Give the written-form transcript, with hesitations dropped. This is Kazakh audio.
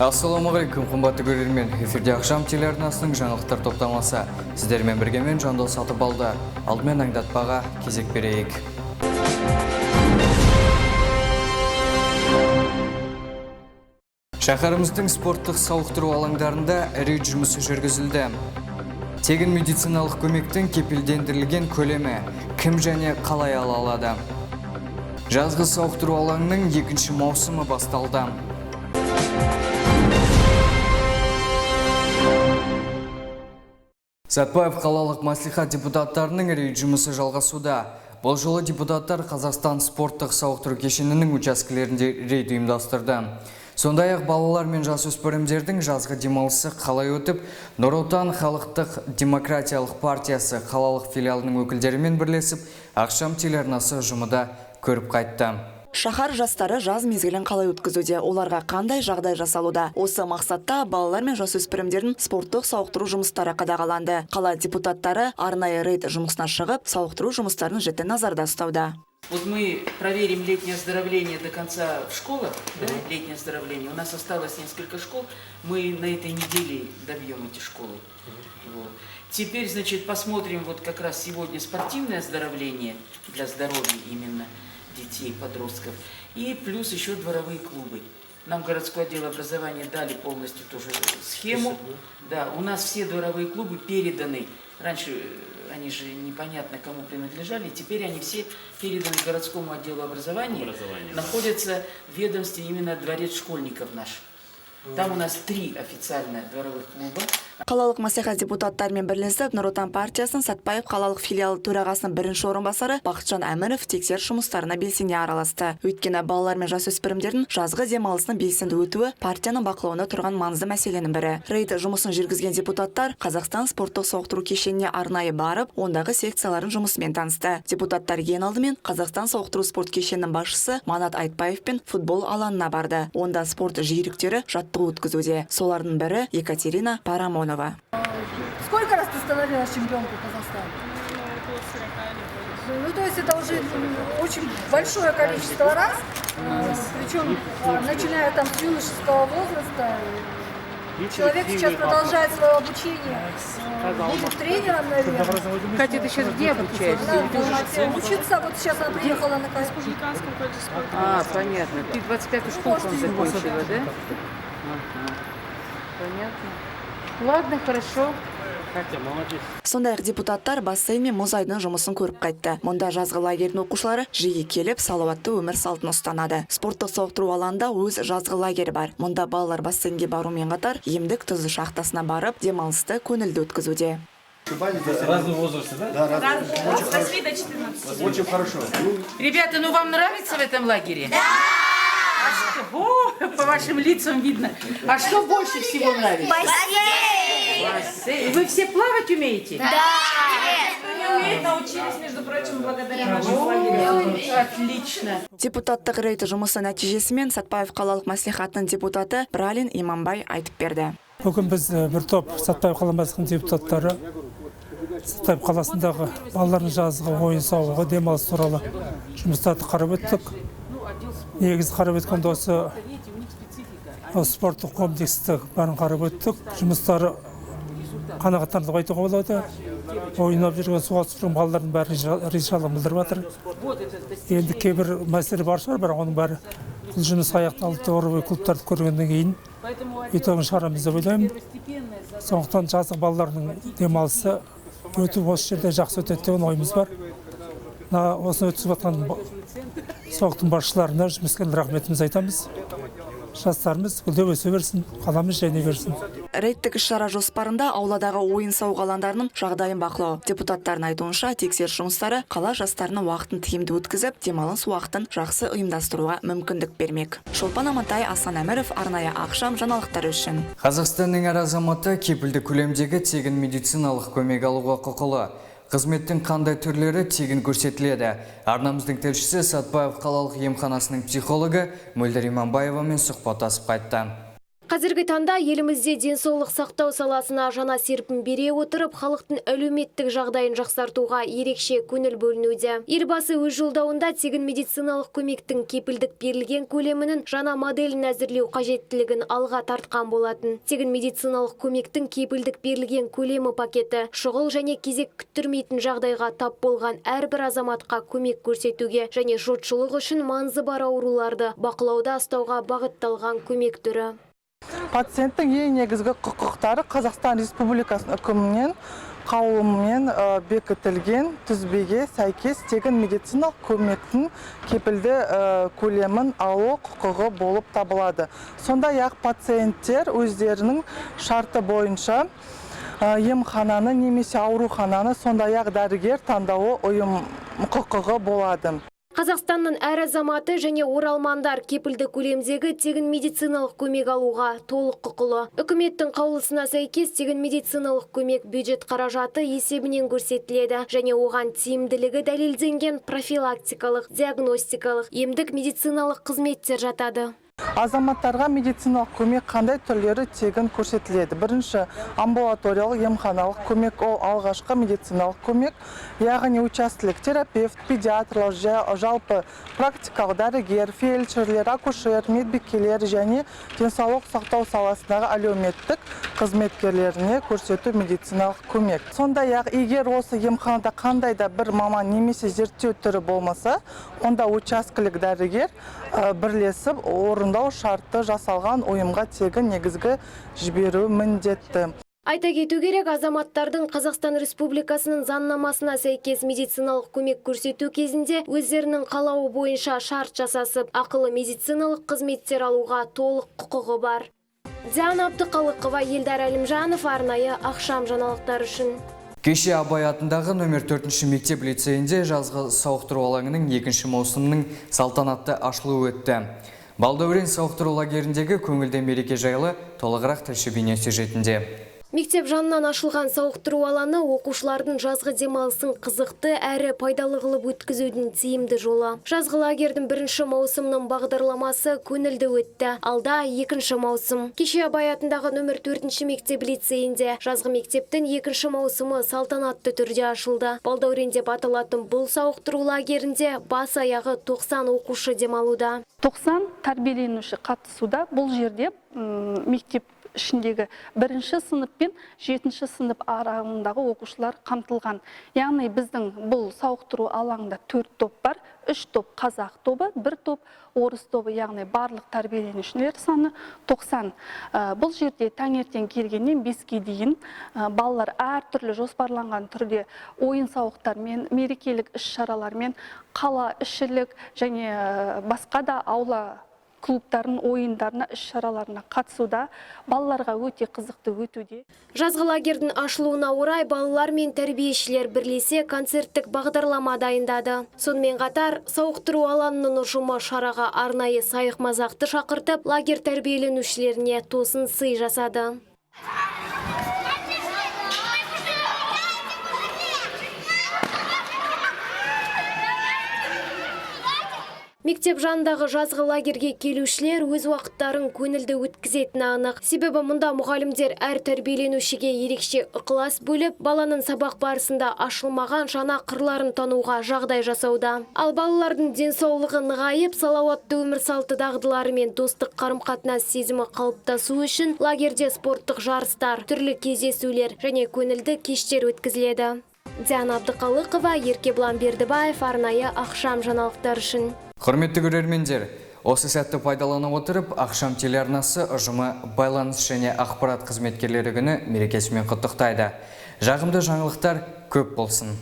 Ассаламағалейкум, қымбатты көрермен. Эфирде ақшам телеарнасының жаңалықтар топтамасы. Сіздермен бірге мен Жандос Сатыбалды. Алдымен аңдатпаға кезек берейік. Шаһарымыздың спорттық сауықтыру алаңдарында ірі жұмысы жүргізілді. Тегін медициналық көмектің кепілдендірілген көлемі кім және қалай ала алады? Жазғы сауықтыру алаңының екінші маусымы басталды. Сәтпаев қалалық мәслихат депутаттарының рейд жұмысы жалғасуда. Бұл жолы депутаттар Қазақстан спорттық сауықтыру кешенінің учаскелерінде рейд ұйымдастырды. Сондай-ақ балалар мен жасөспірімдердің жазғы демалысы қалай өтіп, Нұр Отан халықтық демократиялық партиясы қалалық филиалының өкілдерімен бірлесіп, ақшам телеарнасы ұжымында көріп қайтты. Шаһар жастары жаз мезгілін қалай өткізуде, оларға қандай жағдай жасалуда? Осы мақсатта балалар мен жасөспірімдердің спорттық сауықтыру жұмыстары қадағаланды. Қала депутаттары арнайы рейд жұмысына шығып, сауықтыру жұмыстарын жіті назарда ұстауда. Вот мы проверим летнее оздоровление до конца в школах, да, летнее оздоровление. У нас осталось несколько школ, мы на этой неделе добьем эти школы. Вот. Теперь, значит, посмотрим вот как раз сегодня спортивное оздоровление для здоровья именно детей, подростков. И плюс еще дворовые клубы. Нам городской отдел образования дали полностью тоже схему. Да, у нас все дворовые клубы переданы. Раньше они же непонятно кому принадлежали. Теперь они все переданы городскому отделу образования. Находятся в ведомстве именно дворец школьников наш. Там у нас 3 официально дворовых клуба. Қалалық мәслихат депутаттарымен бірлесіп, Нұр Отан партиясының Сәтпаев қалалық филиалы төрағасының бірінші орынбасары Бақытжан Әміров тексеріс жұмыстарына белсене араласты. Өйткені балалар мен жасөспірімдердің жазғы демалысының белсенді өтуі партияның бақылауында тұрған маңызды мәселенің бірі. Рейд жұмысын жүргізген депутаттар Қазақстан спорттық сауықтыру кешеніне арнайы барып, ондағы секциялардың жұмысымен танысты. Депутаттар ең алдымен Қазақстан сауықтыру спорт кешенінің басшысы Манат Айтбаев пен футбол алаңына барды. Онда спорт жүйріктері жаттығу өткізуде. Солардың бірі Екатерина Парамонова. Сколько раз ты становилась чемпионкой Казахстана? Ну, то есть это уже очень большое количество раз, причем начиная там с юношеского возраста. Человек сейчас продолжает свое обучение, будет тренером, наверное. Катя, ты сейчас где обучаешься? Да, учиться, вот сейчас она приехала на Каспий. Понятно. Ты 25-ю школу закончила, да? Понятно. Ладно, хорошо. Сондай-ақ депутаттар бассейн мен мұз айдынының жұмысын көріп қайтты. Мұнда жазғы лагердің оқушылары жиі келіп, салауатты өмір салтын ұстанады. Спорттық сауықтыру алаңында өз жазғы лагері бар. Мұнда балалар бассейнге барумен қатар емдік тұзы шахтасына барып, демалысты көңілді өткізуде. Разные возрасты, да? Да, разные. С 8 до 14. Очень хорошо. Ребята, ну вам нравится в этом лагере? Да! По вашим лицам видно. А что больше всего нравится? Бассейн. Вы все плавать умеете? Да! Научились, между прочим, благодаря нашему лагерю. Отлично. Депутаттық рейд жұмысы нәтижесімен Сәтпаев қалалық мәслихатының депутаты Бралин Иманбай айтып берді. Бүгін біз бір топ Сәтпаев қалалық мәслихатының депутаттары Сәтпаев қаласындағы балалардың жазғы ойын сауығы демалыс туралы жұмыстарды қарап өттік. Негізі қарап өткенде осы спорттық комплексті бәрін қарап өттік. Жұмыстары қанағаттандырып айтуға болады. Ойнап жүрген суға түсіп жүрген балалардың бәрі ризашылығын білдіріп жатыр. Енді кейбір мәселе бар шығар, бірақ оның бәрі бұл жұмыс аяқталды, дворовой клубтарды көргеннен кейін итогын шығарамыз деп ойлаймын. Сондықтан жазғы балалардың демалысы өту осы жерде жақсы өтеді деген ойымыз бар. Осыны өткізіп жатқан соғыттың басшыларына, жұмыскерлеріне рахметімізді айтамыз. жастарымыз гүлдеп өсе берсін, қаламыз жайнай берсін. Рейдтік іс-шара жоспарында ауладағы ойын-сауық алаңдарының жағдайын бақылау. Депутаттардың айтуынша тексеріс жұмыстары қала жастарының уақытын тиімді өткізіп, демалыс уақытын жақсы ұйымдастыруға мүмкіндік бермек. Шолпан Амантай, Асан Әміров, арнайы ақшам жаңалықтары үшін. Қазақстанның әр азаматы кепілді көлемдегі тегін медициналық көмек алуға құқылы. Қызметтің қандай түрлері тегін көрсетіледі. Арнамыздың тілшісі Сатпаев қалалық емханасының психологы Мөлдір Иманбаевамен сұхбаттасып қайтты. Қазіргі таңда елімізде денсаулық сақтау саласына жаңа серпін бере отырып, халықтың әлеуметтік жағдайын жақсартуға ерекше көңіл бөлінуде. Елбасы өз жолдауында тегін медициналық көмектің кепілдік берілген көлемінің жаңа моделін әзірлеу қажеттілігін алға тартқан болатын. Тегін медициналық көмектің кепілдік берілген көлемі пакеті шұғыл және кезек күттірмейтін жағдайға тап болған әрбір азаматқа көмек көрсетуге және жұртшылық үшін маңызы бар ауруларды бақылауда ұстауға бағытталған көмек түрі. Пациенттің ең негізгі құқықтары Қазақстан Республикасының үкімінен қаулымен бекітілген тізбеге сәйкес тегін медициналық көмектің кепілді көлемін алу құқығы болып табылады. Сондай-ақ пациенттер өздерінің шарты бойынша емхананы немесе аурухананы, сондай-ақ дәрігер таңдауы ұйым құқығы болады. Қазақстанның әр азаматы және оралмандар кепілді көлемдегі тегін медициналық көмек алуға толық құқылы. Үкіметтің қаулысына сәйкес тегін медициналық көмек бюджет қаражаты есебінен көрсетіледі және оған тиімділігі дәлелденген профилактикалық, диагностикалық, емдік медициналық қызметтер жатады. Азаматтарға медициналық көмек қандай түрлері тегін көрсетіледі? Бірінші, амбулаториялық емханалық көмек, ол алғашқы медициналық көмек, яғни учаскелік терапевт, педиатрлар, жалпы практикалық дәрігер, фельдшерлер, акушер, медбикелер және денсаулық сақтау саласындағы әлеуметтік қызметкерлеріне көрсету медициналық көмек. Сондай-ақ, егер осы емханада қандай да бір маман немесе зерттеу түрі болмаса, онда учаскелік дәрігер бірлесіп орындау шарты жасалған ұйымға тегін негізгі жіберу міндетті. Айта кету керек, азаматтардың Қазақстан Республикасының заңнамасына сәйкес медициналық көмек көрсету кезінде өздерінің қалауы бойынша шарт жасасып, ақылы медициналық қызметтер алуға толық құқығы бар. Диана Абдықалықова, Елдар Әлімжанов, арнайы ақшам жаңалықтар үшін. Кеше Абай атындағы номер 4-ші мектеп лицейінде жазғы сауықтыру алаңының 2-ші маусымның салтанатты ашылуы өтті. Балдәурен сауықтыру лагеріндегі көңілді мереке жайлы толығырақ тілші бейнесюжетінде. Мектеп жанынан ашылған сауықтыру алаңы оқушылардың жазғы демалысын қызықты әрі пайдалы қылып өткізудің тиімді жолы. Жазғы лагердің 1-ші маусымның бағдарламасы көңілді өтті. Алда 2-ші маусым. Кеше Абай атындағы номер 4-ші мектеп лицейінде жазғы мектептің 2-ші маусымы салтанатты түрде ашылды. Балдәурен деп аталатын бұл сауықтыру лагерінде бас аяғы 90 оқушы демалуда. 90 тәрбиеленуші қатысуда. Бұл жерде мектеп ішіндегі 1-ші сынып пен 7-ші сынып аралығындағы оқушылар қамтылған. Яғни біздің бұл сауықтыру алаңында 4 топ бар. 3 топ қазақ тобы, 1 топ орыс тобы, яғни барлық тәрбиеленушілер саны 90. Бұл жерде таңертең келгеннен 5-ке дейін балалар әртүрлі жоспарланған түрде ойын сауықтармен, мерекелік іс-шаралармен, қала ішілік және басқа да аула клубтардың ойындарына, іс-шараларына қатысуда, балаларға өте қызықты өтуде. Жазғы лагердің ашылуына орай балалар мен тәрбиешілер бірлесе концерттік бағдарлама дайындады. Сонымен қатар, сауықтыру алаңының ұжымы шараға арнайы сайық-мазақты шақыртып, лагер тәрбиеленушілеріне тосын сый жасады. Мектеп жанындағы жазғы лагерге келушілер өз уақыттарын көңілді өткізетіні анық. Себебі мұнда мұғалімдер әр тәрбиеленушіге ерекше ықылас бөліп, баланың сабақ барысында ашылмаған жаңа қырларын тануға жағдай жасауда. Ал балалардың денсаулығы нығайып, салауатты өмір салты дағдылары мен достық қарым-қатынас сезімі қалыптасу үшін лагерде спорттық жарыстар, түрлі кездесулер және көңілді кештер өткізіледі. Диана Абдықалықова, Еркебұлан Бердібаев, арнайы ақшам жаңалықтар үшін. Құрметті көрермендер, осы сәтті пайдалана отырып, ақшам телеарнасы ұжымы байланыс және ақпарат қызметкерлері күні мерекесімен құттықтайды. Жағымды жаңалықтар көп болсын.